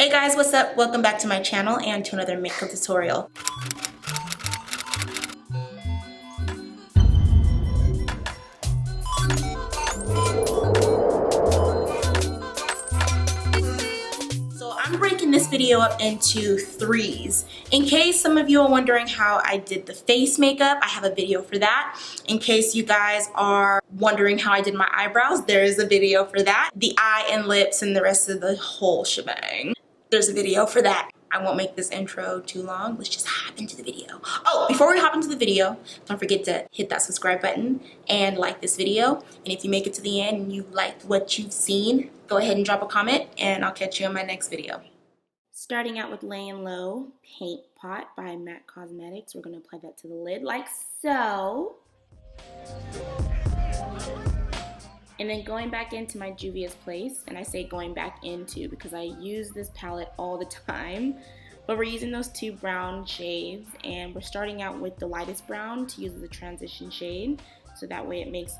Hey guys, what's up? Welcome back to my channel and to another makeup tutorial. So I'm breaking this video up into threes. In case some of you are wondering how I did the face makeup, I have a video for that. In case you guys are wondering how I did my eyebrows, there is a video for that. The eye and lips and the rest of the whole shebang. There's a video for that. I won't make this intro too long. Let's just hop into the video. Oh, before we hop into the video, don't forget to hit that subscribe button and like this video. And if you make it to the end and you liked what you've seen, go ahead and drop a comment and I'll catch you in my next video. Starting out with Laying Low Paint Pot by MAC Cosmetics. We're gonna apply that to the lid like so. And then going back into my Juvia's Place, and I say going back into because I use this palette all the time, but we're using those two brown shades, and we're starting out with the lightest brown to use as a transition shade, so that way it makes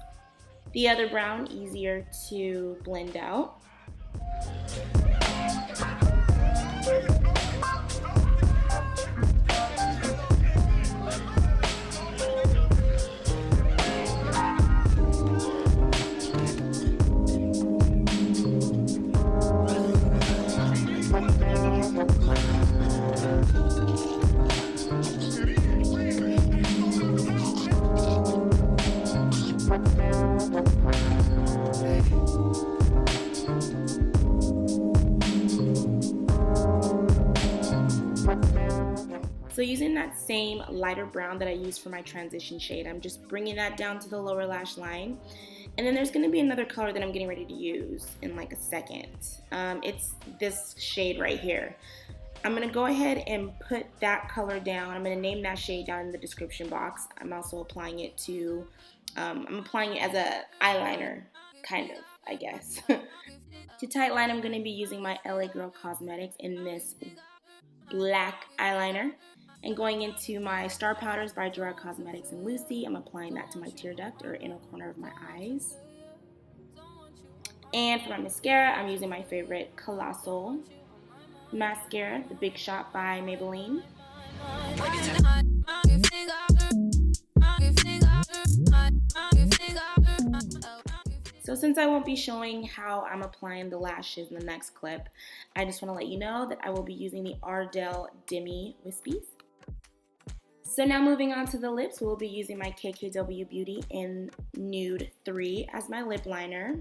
the other brown easier to blend out. So using that same lighter brown that I used for my transition shade, I'm just bringing that down to the lower lash line. And then there's going to be another color that I'm getting ready to use in like a second. It's this shade right here. I'm going to go ahead and put that color down. I'm going to name that shade down in the description box. I'm also applying it to, I'm applying it as a eyeliner, kind of, I guess. To tight line, I'm going to be using my LA Girl Cosmetics in this black eyeliner. And going into my Star Powders by Gerard Cosmetics and Lucy, I'm applying that to my tear duct or inner corner of my eyes. And for my mascara, I'm using my favorite Colossol mascara, the Big Shot by Maybelline. So since I won't be showing how I'm applying the lashes in the next clip, I just want to let you know that I will be using the Ardel Demi Wispy. So now moving on to the lips, we'll be using my KKW Beauty in Nude 3 as my lip liner.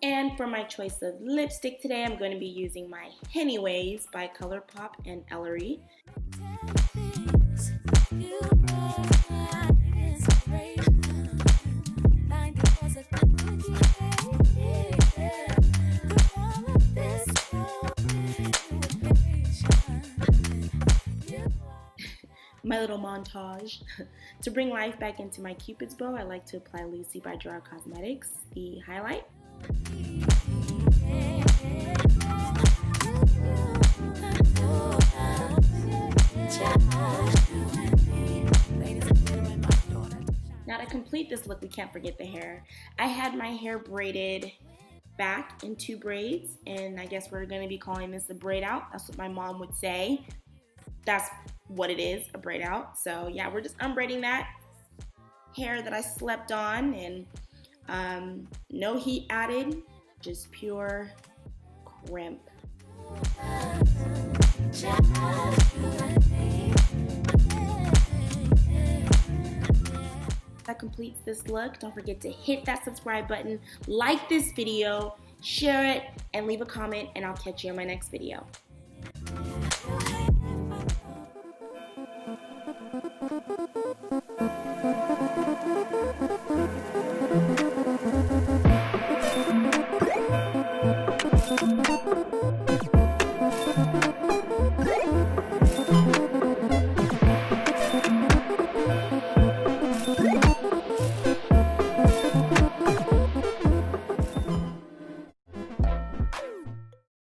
And for my choice of lipstick today, I'm going to be using my Hennyways by Colourpop and Ellarie. My little montage. To bring life back into my Cupid's bow, I like to apply Lucy by Gerard Cosmetics, the highlight. Now to complete this look, we can't forget the hair. I had my hair braided back in two braids, and I guess we're going to be calling this a braid out. That's what my mom would say. That's what it is, a braid out. So yeah, we're just unbraiding that hair that I slept on, and no heat added, just pure crimp. That completes this look. Don't forget to hit that subscribe button, like this video, share it, and leave a comment, and I'll catch you in my next video.